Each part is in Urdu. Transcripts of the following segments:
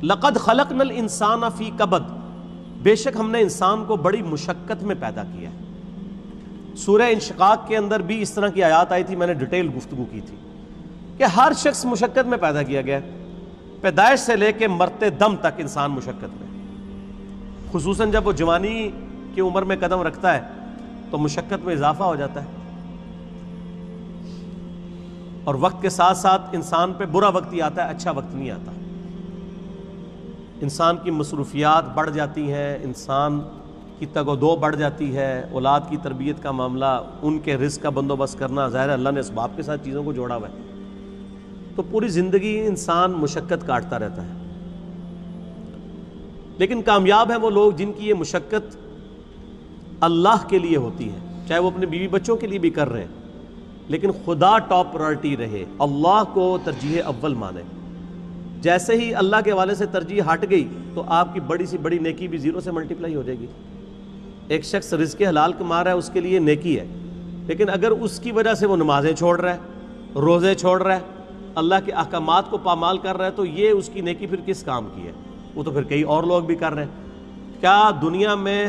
لقد خلقنا الانسان فی کبد، بے شک ہم نے انسان کو بڑی مشقت میں پیدا کیا ہے۔ سورہ انشقاق کے اندر بھی اس طرح کی آیات آئی تھی، میں نے ڈیٹیل گفتگو کی تھی کہ ہر شخص مشقت میں پیدا کیا گیا ہے، پیدائش سے لے کے مرتے دم تک انسان مشقت میں، خصوصاً جب وہ جوانی کی عمر میں قدم رکھتا ہے تو مشقت میں اضافہ ہو جاتا ہے، اور وقت کے ساتھ ساتھ انسان پہ برا وقت ہی آتا ہے، اچھا وقت نہیں آتا۔ انسان کی مصروفیات بڑھ جاتی ہیں، انسان کی تگ و دو بڑھ جاتی ہے، اولاد کی تربیت کا معاملہ، ان کے رزق کا بندوبست کرنا، ظاہر ہے اللہ نے اسباب کے ساتھ چیزوں کو جوڑا ہوا ہے، تو پوری زندگی انسان مشقت کاٹتا رہتا ہے۔ لیکن کامیاب ہیں وہ لوگ جن کی یہ مشقت اللہ کے لیے ہوتی ہے، چاہے وہ اپنے بیوی بچوں کے لیے بھی کر رہے ہیں، لیکن خدا ٹاپ پرائرٹی رہے، اللہ کو ترجیح اول مانے۔ جیسے ہی اللہ کے حوالے سے ترجیح ہٹ گئی تو آپ کی بڑی سی بڑی نیکی بھی زیرو سے ملٹیپلائی ہو جائے گی۔ ایک شخص رزق حلال کما رہا ہے، اس کے لیے نیکی ہے، لیکن اگر اس کی وجہ سے وہ نمازیں چھوڑ رہا ہے، روزے چھوڑ رہا ہے، اللہ کے احکامات کو پامال کر رہا ہے، تو یہ اس کی نیکی پھر کس کام کی ہے؟ وہ تو پھر کئی اور لوگ بھی کر رہے ہیں۔ کیا دنیا میں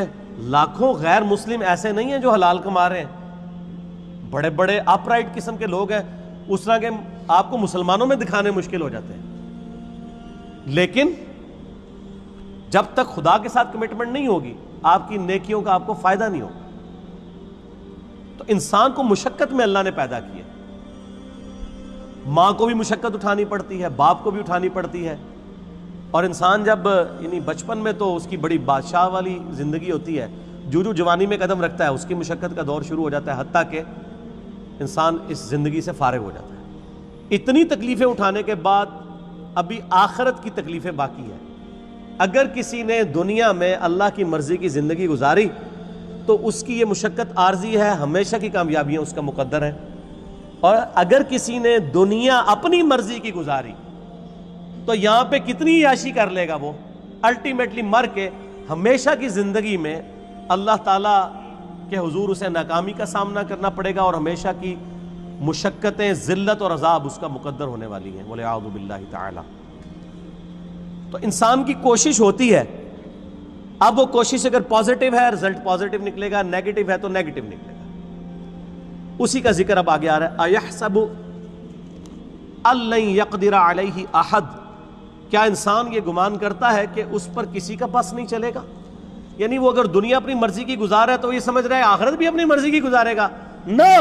لاکھوں غیر مسلم ایسے نہیں ہیں جو حلال کما رہے ہیں؟ بڑے بڑے اپ رائٹ قسم کے لوگ ہیں، اس طرح کے آپ کو مسلمانوں میں دکھانے مشکل ہو جاتے ہیں، لیکن جب تک خدا کے ساتھ کمٹمنٹ نہیں ہوگی آپ کی نیکیوں کا آپ کو فائدہ نہیں ہوگا۔ تو انسان کو مشقت میں اللہ نے پیدا کیا، ماں کو بھی مشقت اٹھانی پڑتی ہے، باپ کو بھی اٹھانی پڑتی ہے، اور انسان جب یعنی بچپن میں تو اس کی بڑی بادشاہ والی زندگی ہوتی ہے، جو جوانی میں قدم رکھتا ہے اس کی مشقت کا دور شروع ہو جاتا ہے، حتیٰ کہ انسان اس زندگی سے فارغ ہو جاتا ہے۔ اتنی تکلیفیں اٹھانے کے بعد ابھی آخرت کی تکلیفیں باقی ہیں۔ اگر کسی نے دنیا میں اللہ کی مرضی کی زندگی گزاری تو اس کی یہ مشقت عارضی ہے، ہمیشہ کی کامیابیاں اس کا مقدر ہیں، اور اگر کسی نے دنیا اپنی مرضی کی گزاری تو یہاں پہ کتنی عیاشی کر لے گا، وہ الٹیمیٹلی مر کے ہمیشہ کی زندگی میں اللہ تعالیٰ کے حضور اسے ناکامی کا سامنا کرنا پڑے گا، اور ہمیشہ کی مشقتیں، ذلت اور عذاب اس کا مقدر ہونے والی ہیں، وَلِعَوْذُ بِاللَّهِ تعالی۔ تو انسان کی کوشش ہوتی ہے، اب وہ کوشش اگر پازیٹیو ہے رزلٹ پازیٹیو نکلے گا، نیگیٹو ہے تو نیگیٹو نکلے گا۔ اسی کا ذکر اب آگے آ رہا ہے، أَيَحْسَبُ أَن لَّن يَقْدِرَ عَلَيْهِ أَحَدٌ، کیا انسان یہ گمان کرتا ہے کہ اس پر کسی کا بس نہیں چلے گا؟ یعنی وہ اگر دنیا اپنی مرضی کی گزار ہے تو یہ سمجھ رہا ہے آخرت بھی اپنی مرضی کی گزارے گا، نہ،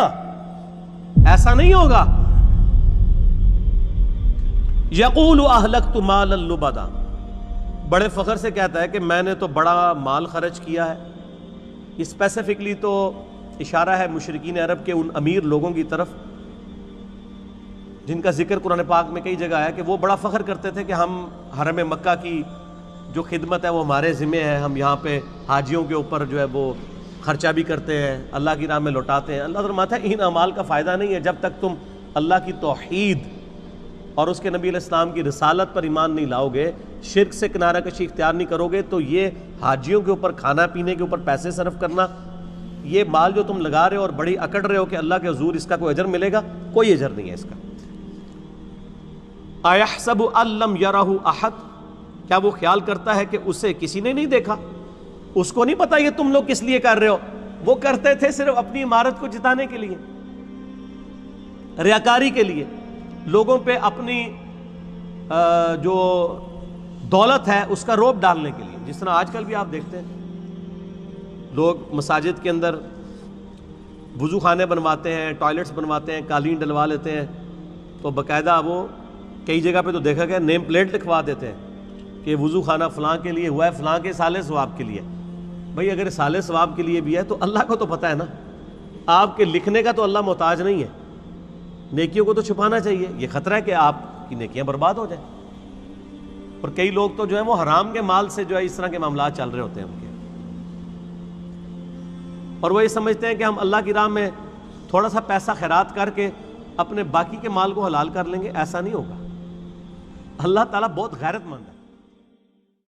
ایسا نہیں ہوگا۔ یقول اہلکت مالا لبدا، بڑے فخر سے کہتا ہے کہ میں نے تو بڑا مال خرچ کیا ہے۔ اسپیسیفکلی تو اشارہ ہے مشرکین عرب کے ان امیر لوگوں کی طرف جن کا ذکر قرآن پاک میں کئی جگہ ہے کہ وہ بڑا فخر کرتے تھے کہ ہم حرم مکہ کی جو خدمت ہے وہ ہمارے ذمہ ہے، ہم یہاں پہ حاجیوں کے اوپر جو ہے وہ خرچہ بھی کرتے ہیں، اللہ کی راہ میں لوٹاتے ہیں۔ اللہ فرماتا ہے ان اعمال کا فائدہ نہیں ہے جب تک تم اللہ کی توحید اور اس کے نبی علیہ السلام کی رسالت پر ایمان نہیں لاؤ گے، شرک سے کنارہ کشی اختیار نہیں کرو گے، تو یہ حاجیوں کے اوپر کھانا پینے کے اوپر پیسے صرف کرنا، یہ مال جو تم لگا رہے ہو اور بڑی اکڑ رہے ہو کہ اللہ کے حضور اس کا کوئی اجر ملے گا، کوئی اجر نہیں ہے اس کا۔ اَيَحْسَبُ أَن لَّمْ يَرَهُ أَحَدٌ، کیا وہ خیال کرتا ہے کہ اسے کسی نے نہیں دیکھا؟ اس کو نہیں پتا یہ تم لوگ کس لیے کر رہے ہو، وہ کرتے تھے صرف اپنی عمارت کو جتانے کے لیے، ریاکاری کے لیے، لوگوں پہ اپنی جو دولت ہے اس کا روب ڈالنے کے لیے۔ جس طرح آج کل بھی آپ دیکھتے ہیں لوگ مساجد کے اندر وضو خانے بنواتے ہیں، ٹوائلٹس بنواتے ہیں، قالین ڈلوا لیتے ہیں، تو باقاعدہ وہ کئی جگہ پہ تو دیکھا گیا نیم پلیٹ لکھوا دیتے ہیں کہ وضو خانہ فلاں کے لیے ہوا ہے، فلاں کے سالے ثواب کے لیے۔ بھئی اگر سالے ثواب کے لیے بھی ہے تو اللہ کو تو پتہ ہے نا، آپ کے لکھنے کا تو اللہ محتاج نہیں ہے، نیکیوں کو تو چھپانا چاہیے، یہ خطرہ ہے کہ آپ کی نیکیاں برباد ہو جائیں۔ اور کئی لوگ تو جو ہے وہ حرام کے مال سے جو ہے اس طرح کے معاملات چل رہے ہوتے ہیں ان کے، اور وہ یہ سمجھتے ہیں کہ ہم اللہ کی راہ میں تھوڑا سا پیسہ خیرات کر کے اپنے باقی کے مال کو حلال کر لیں گے، ایسا نہیں ہوگا۔ اللہ تعالیٰ بہت غیرت مند ہے۔